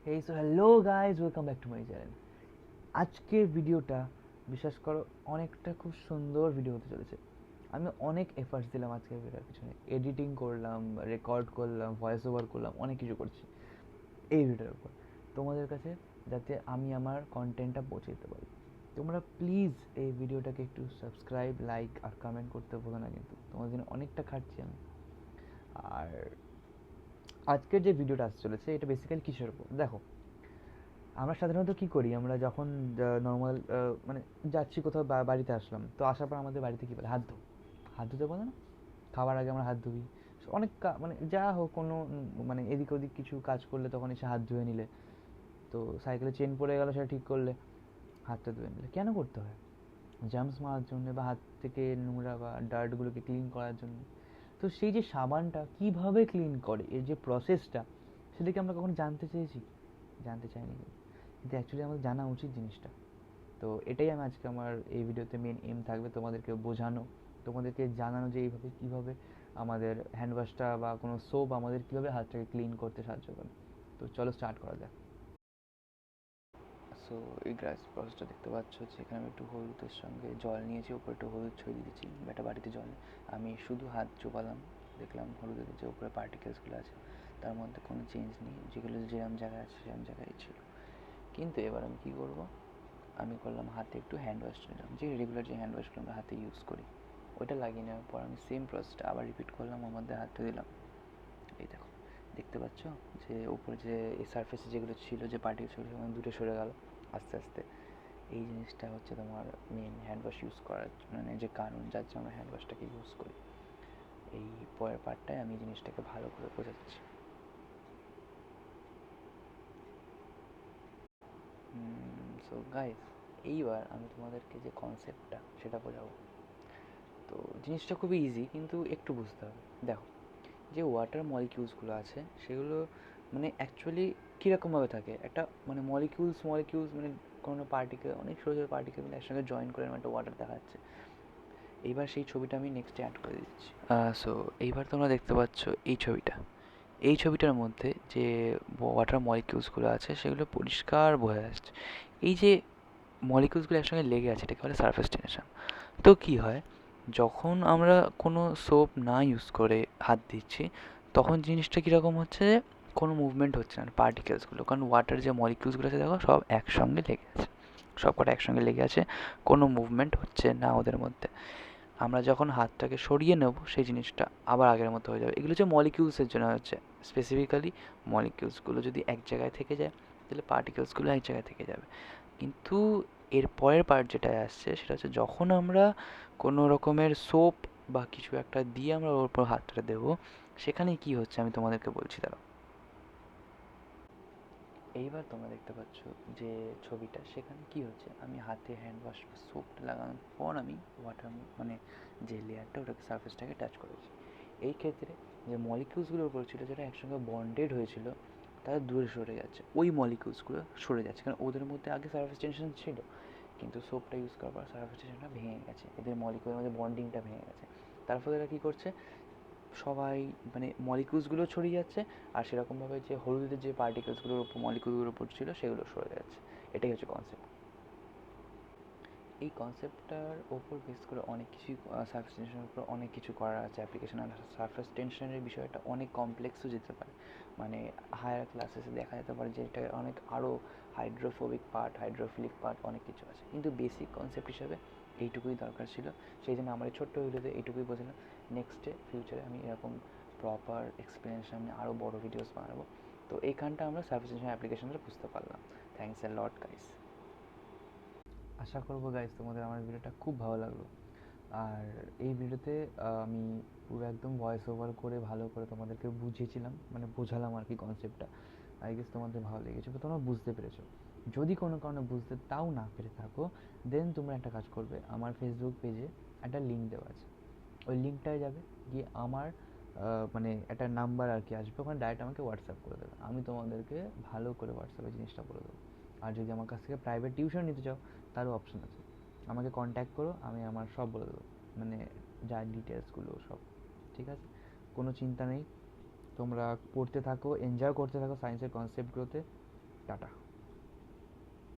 Hello guys, welcome back to my channel. আজকের ভিডিওটা বিশ্বাস করো অনেকটা খুব সুন্দর ভিডিও হতে চলেছে। আমি অনেক এফার্টস দিলাম আজকের ভিডিওর পিছনে, এডিটিং করলাম, রেকর্ড করলাম, ভয়েস ওভার করলাম, অনেক কিছু করছি এই ভিডিওর উপর তোমাদের কাছে, যাতে আমি আমার কন্টেন্টটা পৌঁছে দিতে পারি। তোমরা প্লিজ এই ভিডিওটাকে একটু সাবস্ক্রাইব, লাইক আর কমেন্ট করতে ভুলো না, কিন্তু তোমাদের জন্য অনেকটা খাটছি আমি। আর আজকের যে ভিডিওটা আসতে চলেছে এটা বেসিক্যালি কিসের উপর দেখো, আমরা সাধারণত কি করি, আমরা যখন নর্মাল মানে যাচ্ছি কোথাও, বাড়িতে আসলাম, তো আসার পর আমাদের বাড়িতে কি বলে, হাত ধো, হাত ধুতে বলে না? খাবার আগে আমরা হাত ধুই। অনেক মানে যা হোক, কোনো মানে এদিক ওদিক কিছু কাজ করলে তখন এসে হাত ধুয়ে নিলে, তো সাইকেলে চেন পড়ে গেল সেটা ঠিক করলে হাতটা ধুয়ে নিলে। কেন করতে হয়? জার্মস মারার জন্য, বা হাত থেকে নোংরা বা ডার্টগুলোকে ক্লিন করার জন্য। তো সেই যে সাবানটা কিভাবে ক্লিন করে, এর যে প্রসেসটা, সেটাকে আমরা কখনো জানতে চেয়েছি? জানতে চাইনি, কিন্তু অ্যাকচুয়ালি আমাদের জানা উচিত জিনিসটা। তো এটাই আমি আজকে আমার এই ভিডিওতে মেন এম থাকবে, তোমাদেরকে বোঝানো, তোমাদেরকে জানানো যে এইভাবে কীভাবে আমাদের হ্যান্ড ওয়াশটা বা কোনো সোপ আমাদের কীভাবে হাতটাকে ক্লিন করতে সাহায্য করে। তো চলো স্টার্ট করা যাক। সো এই গ্যাস প্রসেসটা দেখতে পাচ্ছ, যেখানে আমি একটু হলুদের সঙ্গে জল নিয়েছি, উপরে একটু হলুদ ছড়িয়ে দিয়েছি একটা বাটিতে জলে। আমি শুধু হাত চোপালাম, দেখলাম হলুদের যে উপরে পার্টিকেলসগুলো আছে তার মধ্যে কোনো চেঞ্জ নেই, যেগুলো যেরকম জায়গায় আছে সেরকম জায়গায় ছিল। কিন্তু এবার আমি কী করবো, আমি করলাম হাতে একটু হ্যান্ড ওয়াশ নিলাম, যে রেগুলার যে হ্যান্ড ওয়াশগুলো আমরা হাতে ইউজ করি ওইটা লাগিয়ে নেওয়ার পর আমি সেম প্রসেসটা আবার রিপিট করলাম, ওর মধ্যে হাতটা দিলাম। এই দেখো, দেখতে পাচ্ছ যে উপরে যে এই সারফেসে যেগুলো ছিল, যে পার্টিকেল ছিল, সেগুলো দূরে সরে গেল আস্তে আস্তে। এই জিনিসটা হচ্ছে তোমার মেন হ্যান্ড ওয়াশ ইউজ করার মানে যে কারণ, যার জন্য আমরা হ্যান্ড ওয়াশটাকে ইউজ করি। এই পরের পার্টটায় আমি জিনিসটাকে ভালো করে বোঝাচ্ছি। সো গাইস, এইবার আমি তোমাদেরকে যে কনসেপ্টটা সেটা বোঝাবো। তো জিনিসটা খুবই ইজি, কিন্তু একটু বুঝতে হবে। দেখো, যে ওয়াটার মলিকিউলসগুলো আছে সেগুলো মানে অ্যাকচুয়ালি কীরকমভাবে থাকে, একটা মানে মলিকিউলস মানে কোনো পার্টিকেল, অনেক ছোটো ছোটো পার্টিকেল মিলে একসঙ্গে জয়েন করে একটা ওয়াটার দেখা যাচ্ছে। এইবার সেই ছবিটা আমি নেক্সটে অ্যাড করে দিচ্ছি। সো এইবার তোমরা দেখতে পাচ্ছ এই ছবিটার মধ্যে যে ওয়াটার মলিকিউলসগুলো আছে সেগুলো পরিষ্কার বোঝা যাচ্ছে। এই যে মলিকিউলসগুলো একসঙ্গে লেগে আছে এটাকে বলে সারফেস টেনশন। তো কী হয়, যখন আমরা কোনো সোপ না ইউজ করে হাত দিচ্ছি, তখন জিনিসটা কীরকম হচ্ছে, কোনো মুভমেন্ট হচ্ছে না পার্টিকেলসগুলো, কারণ ওয়াটার যে মলিকিউলসগুলো আছে দেখো সব একসঙ্গে লেগে আছে, সব কটা একসঙ্গে লেগে আছে, কোনো মুভমেন্ট হচ্ছে না ওদের মধ্যে। আমরা যখন হাতটাকে সরিয়ে নেব সেই জিনিসটা আবার আগের মতো হয়ে যাবে। এগুলো হচ্ছে মলিকিউলসের জন্য হচ্ছে, স্পেসিফিক্যালি মলিকিউলসগুলো যদি এক জায়গায় থেকে যায় তাহলে পার্টিকেলসগুলো এক জায়গায় থেকে যাবে। কিন্তু এর পরের পার্ট যেটা আসছে সেটা হচ্ছে, যখন আমরা কোনো রকমের সোপ বা কিছু একটা দিয়ে আমরা ওর উপর হাতটা দেবো, সেখানে কি হচ্ছে আমি তোমাদেরকে বলছি। দাঁড়াও, এইবার তোমরা দেখতে পাচ্ছ যে ছবিটা, সেখানে কি হচ্ছে, আমি হাতে হ্যান্ড ওয়াশ বা সোপটা লাগানোর পর আমি ওয়াটার মানে যে লেয়ারটা ওটাকে সারফেসটাকে টাচ করেছি। এই ক্ষেত্রে যে মলিকিউলসগুলোর উপর ছিল, যেটা একসঙ্গে বন্ডেড হয়েছিল, তারা দূরে সরে যাচ্ছে, ওই মলিকিউলসগুলো সরে যাচ্ছে, কারণ ওদের মধ্যে আগে সারফেস টেনশন ছিল, কিন্তু সোপটা ইউজ করার পর সারফেস টেনশনটা ভেঙে গেছে, এদের মলিকিউলের মধ্যে বন্ডিংটা ভেঙে গেছে। তার ফলে এরা কী করছে, সবাই মানে মলিকিউলসগুলো ছড়িয়ে যাচ্ছে, আর সেরকমভাবে যে হলুদের যে পার্টিকেলসগুলোর উপর মলিকিউলগুলোর উপর ছিল সেগুলো সরে যাচ্ছে। এটাই হচ্ছে কনসেপ্ট। এই কনসেপ্টটার ওপর বেস করে অনেক কিছুই, সারফেস টেনশনের উপর অনেক কিছু করা আছে অ্যাপ্লিকেশন। আর সারফেস টেনশনের বিষয়টা অনেক কমপ্লেক্সও যেতে পারে, মানে হায়ার ক্লাসেসে দেখা যেতে পারে যে এটা অনেক আরও হাইড্রোফোবিক পার্ট, হাইড্রোফিলিক পার্ট, অনেক কিছু আছে, কিন্তু বেসিক কনসেপ্ট হিসাবে এইটুকুই দরকার ছিল। সেই জন্য আমার এই ছোট্ট ভিডিওতে এইটুকুই বোঝালাম। নেক্সটে ফিউচারে আমি এরকম প্রপার এক্সপ্লেনেশন, আমি আরও বড় ভিডিওস বানাবো। তো এইখানটা আমরা সারফেস টেনশন অ্যাপ্লিকেশনটা বুঝতে পারলাম। Thanks a lot guys. আশা করবো গাইস তোমাদের আমার ভিডিওটা খুব ভালো লাগলো। আর এই ভিডিওতে আমি পুরো একদম ভয়েস ওভার করে ভালো করে তোমাদেরকে বুঝিয়েছিলাম, মানে বোঝালাম আর কি কনসেপ্টটা। আই গেস তোমাদের ভালো লেগেছে বা তোমরা বুঝতে পেরেছো। যদি কোনো কারণে বুঝতে তাও না পেরে থাকো, দেন তোমরা একটা কাজ করবে, আমার ফেসবুক পেজে একটা লিঙ্ক দেওয়া আছে, ওই লিঙ্কটায় যাবে, গিয়ে আমার মানে একটা নাম্বার আর কি আসবে, ওখানে ডাইরেক্ট আমাকে হোয়াটসঅ্যাপ করে দেবে, আমি তোমাদেরকে ভালো করে হোয়াটসঅ্যাপে জিনিসটা বলে দেবো। আর যদি আমার কাছ থেকে প্রাইভেট টিউশন নিতে চাও, তারও অপশন আছে, আমাকে কন্ট্যাক্ট করো, আমি আমার সব বলে দেবো, মানে যা ডিটেলসগুলো সব। ঠিক আছে, কোনো চিন্তা নেই, তোমরা পড়তে থাকো, এনজয় করতে থাকো সায়েন্সের কনসেপ্টগুলোতে, টাটা।